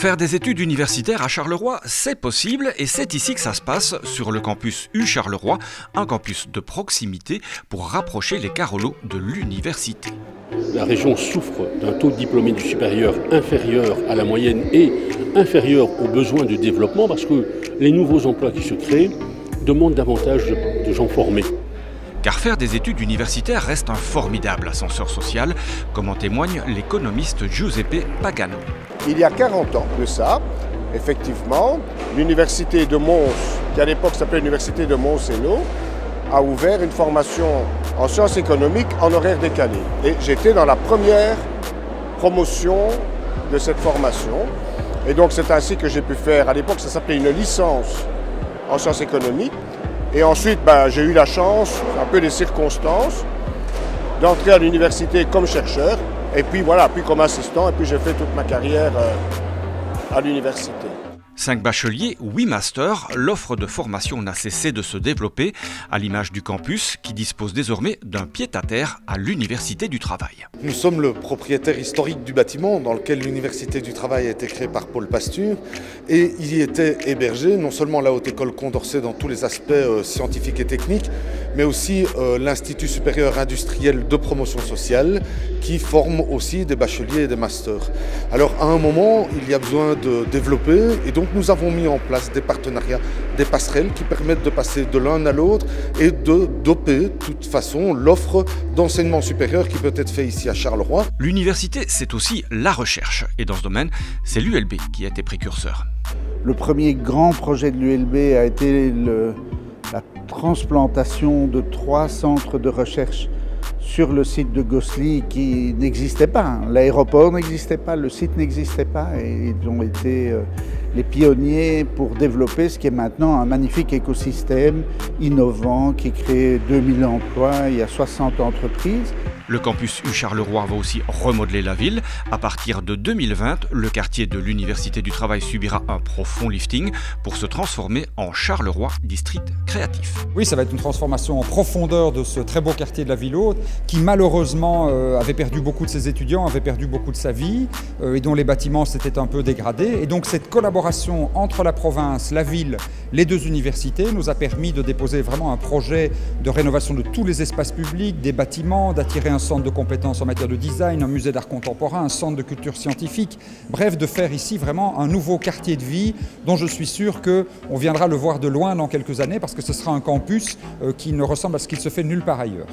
Faire des études universitaires à Charleroi, c'est possible et c'est ici que ça se passe, sur le campus U Charleroi, un campus de proximité pour rapprocher les Carolo de l'université. La région souffre d'un taux de diplômés du supérieur inférieur à la moyenne et inférieur aux besoins du développement parce que les nouveaux emplois qui se créent demandent davantage de gens formés. Car faire des études universitaires reste un formidable ascenseur social, comme en témoigne l'économiste Giuseppe Pagano. Il y a 40 ans de ça, effectivement, l'université de Mons, qui à l'époque s'appelait l'université de Mons-Hainaut, a ouvert une formation en sciences économiques en horaire décalé. Et j'étais dans la première promotion de cette formation. Et donc c'est ainsi que j'ai pu faire, à l'époque ça s'appelait une licence en sciences économiques. Et ensuite j'ai eu la chance, un peu des circonstances, d'entrer à l'université comme chercheur. Et puis voilà, puis comme assistant, et puis j'ai fait toute ma carrière à l'université. 5 bacheliers, 8 masters, l'offre de formation n'a cessé de se développer, à l'image du campus qui dispose désormais d'un pied-à-terre à l'Université du Travail. Nous sommes le propriétaire historique du bâtiment dans lequel l'Université du Travail a été créée par Paul Pasture et il y était hébergé non seulement la Haute École Condorcet dans tous les aspects scientifiques et techniques, mais aussi l'Institut supérieur industriel de promotion sociale qui forme aussi des bacheliers et des masters. Alors à un moment, il y a besoin de développer et donc nous avons mis en place des partenariats, des passerelles qui permettent de passer de l'un à l'autre et de doper de toute façon l'offre d'enseignement supérieur qui peut être fait ici à Charleroi. L'université, c'est aussi la recherche et dans ce domaine, c'est l'ULB qui a été précurseur. Le premier grand projet de l'ULB a été la transplantation de 3 centres de recherche sur le site de Gosselies qui n'existait pas. L'aéroport n'existait pas, le site n'existait pas et ils ont été les pionniers pour développer ce qui est maintenant un magnifique écosystème innovant qui crée 2000 emplois, il y a 60 entreprises. Le campus U Charleroi va aussi remodeler la ville. À partir de 2020, le quartier de l'Université du Travail subira un profond lifting pour se transformer en Charleroi District Créatif. Oui, ça va être une transformation en profondeur de ce très beau quartier de la ville haute qui malheureusement avait perdu beaucoup de ses étudiants, avait perdu beaucoup de sa vie et dont les bâtiments s'étaient un peu dégradés. Et donc cette collaboration entre la province, la ville, les 2 universités nous a permis de déposer vraiment un projet de rénovation de tous les espaces publics, des bâtiments, d'attirer un centre de compétences en matière de design, un musée d'art contemporain, un centre de culture scientifique, bref, de faire ici vraiment un nouveau quartier de vie dont je suis sûr qu'on viendra le voir de loin dans quelques années parce que ce sera un campus qui ne ressemble à ce qu'il se fait nulle part ailleurs.